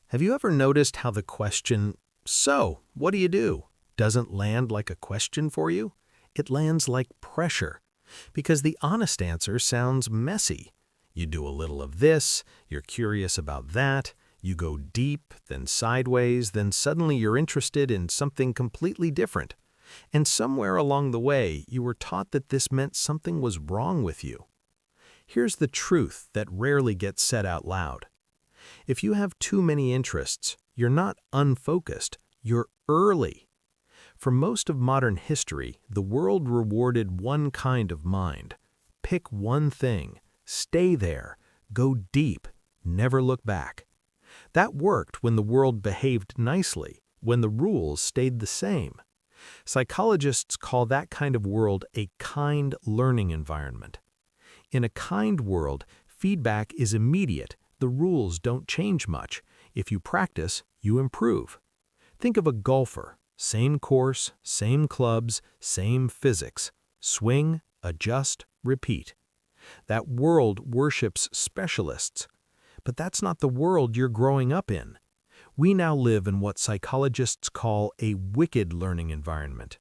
Have you ever noticed how the question, "So, what do you do?" doesn't land like a question for you? It lands like pressure, because the honest answer sounds messy. You do a little of this, you're curious about that, you go deep, then sideways, then suddenly you're interested in something completely different. And somewhere along the way, you were taught that this meant something was wrong with you. Here's the truth that rarely gets said out loud. If you have too many interests, you're not unfocused, you're early. For most of modern history, the world rewarded one kind of mind. Pick one thing, stay there, go deep, never look back. That worked when the world behaved nicely, when the rules stayed the same. Psychologists call that kind of world a kind learning environment. In a kind world, feedback is immediate. The rules don't change much. If you practice, you improve. Think of a golfer. Same course, same clubs, same physics. Swing, adjust, repeat. That world worships specialists. But that's not the world you're growing up in. We now live in what psychologists call a wicked learning environment.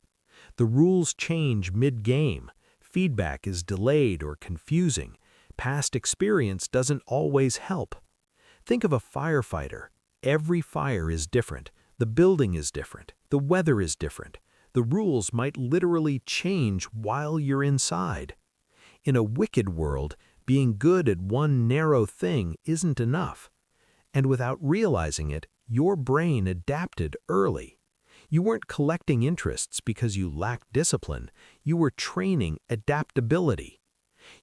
The rules change mid-game. Feedback is delayed or confusing. Past experience doesn't always help. Think of a firefighter. Every fire is different. The building is different. The weather is different. The rules might literally change while you're inside. In a wicked world, being good at one narrow thing isn't enough. And without realizing it, your brain adapted early. You weren't collecting interests because you lacked discipline. You were training adaptability.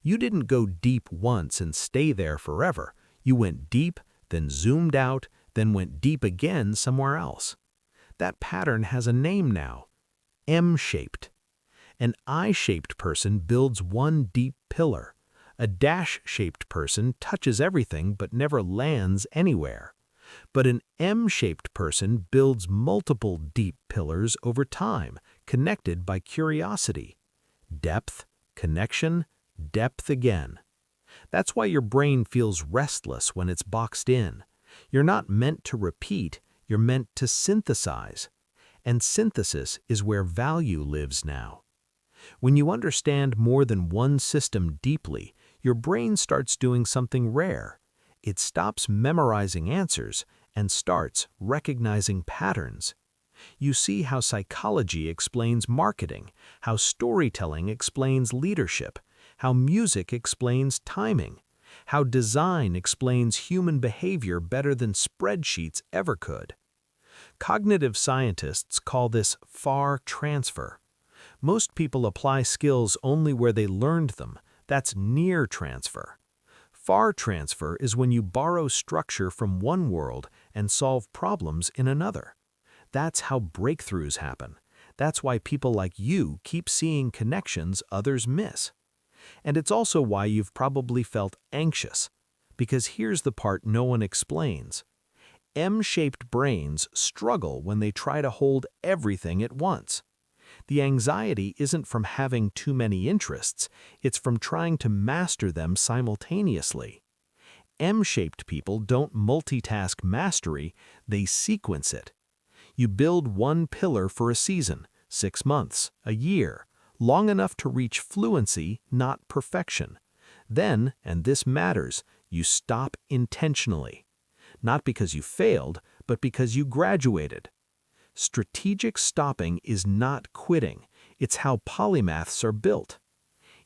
You didn't go deep once and stay there forever. You went deep, then zoomed out, then went deep again somewhere else. That pattern has a name now: M-shaped. An I-shaped person builds one deep pillar. A dash-shaped person touches everything but never lands anywhere. But an M-shaped person builds multiple deep pillars over time, connected by curiosity. Depth, connection, depth again. That's why your brain feels restless when it's boxed in. You're not meant to repeat, you're meant to synthesize. And synthesis is where value lives now. When you understand more than one system deeply, your brain starts doing something rare. It stops memorizing answers and starts recognizing patterns. You see how psychology explains marketing, how storytelling explains leadership, how music explains timing, how design explains human behavior better than spreadsheets ever could. Cognitive scientists call this far transfer. Most people apply skills only where they learned them. That's near transfer. Far transfer is when you borrow structure from one world and solve problems in another. That's how breakthroughs happen. That's why people like you keep seeing connections others miss. And it's also why you've probably felt anxious. Because here's the part no one explains. M-shaped brains struggle when they try to hold everything at once. The anxiety isn't from having too many interests, it's from trying to master them simultaneously. M-shaped people don't multitask mastery, they sequence it. You build one pillar for a season, 6 months, a year, long enough to reach fluency, not perfection. Then, and this matters, you stop intentionally. Not because you failed, but because you graduated. Strategic stopping is not quitting. It's how polymaths are built.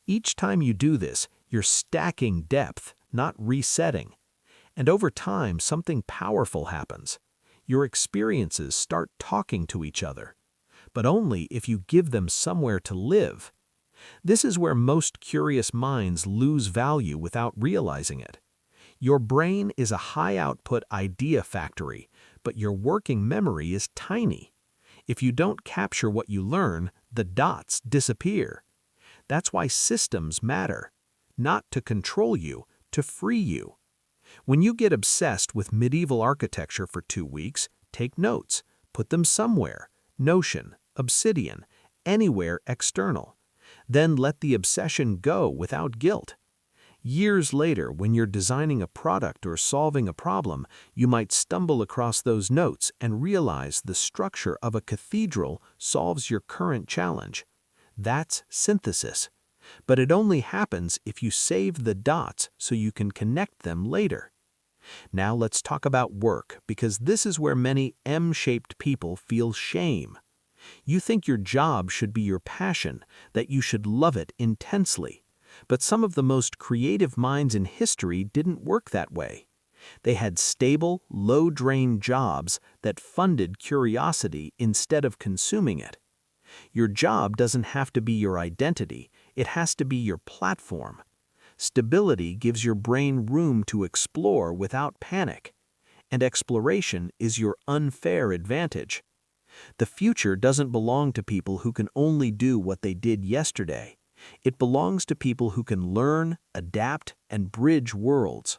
Each time you do this, you're stacking depth, not resetting. And over time, something powerful happens. Your experiences start talking to each other. But only if you give them somewhere to live. This is where most curious minds lose value without realizing it. Your brain is a high-output idea factory, but your working memory is tiny. If you don't capture what you learn, the dots disappear. That's why systems matter. Not to control you, to free you. When you get obsessed with medieval architecture for 2 weeks, take notes, put them somewhere, Notion, Obsidian, anywhere external. Then let the obsession go without guilt. Years later, when you're designing a product or solving a problem, you might stumble across those notes and realize the structure of a cathedral solves your current challenge. That's synthesis. But it only happens if you save the dots so you can connect them later. Now let's talk about work, because this is where many M-shaped people feel shame. You think your job should be your passion, that you should love it intensely. But some of the most creative minds in history didn't work that way. They had stable, low-drain jobs that funded curiosity instead of consuming it. Your job doesn't have to be your identity, it has to be your platform. Stability gives your brain room to explore without panic. And exploration is your unfair advantage. The future doesn't belong to people who can only do what they did yesterday. It belongs to people who can learn, adapt, and bridge worlds.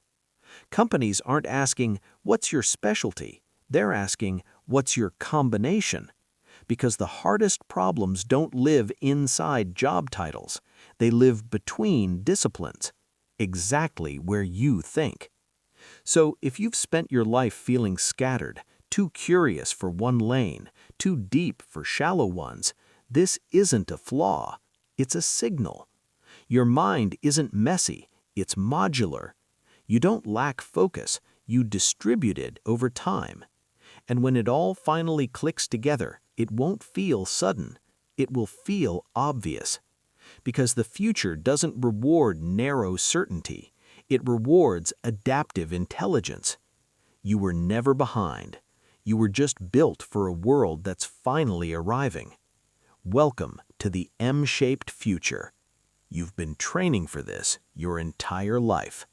Companies aren't asking, "What's your specialty?" They're asking, "What's your combination?" Because the hardest problems don't live inside job titles. They live between disciplines, exactly where you think. So if you've spent your life feeling scattered, too curious for one lane, too deep for shallow ones, this isn't a flaw, it's a signal. Your mind isn't messy, it's modular. You don't lack focus, you distribute it over time. And when it all finally clicks together, it won't feel sudden, it will feel obvious. Because the future doesn't reward narrow certainty, it rewards adaptive intelligence. You were never behind. You were just built for a world that's finally arriving. Welcome to the M-shaped future. You've been training for this your entire life.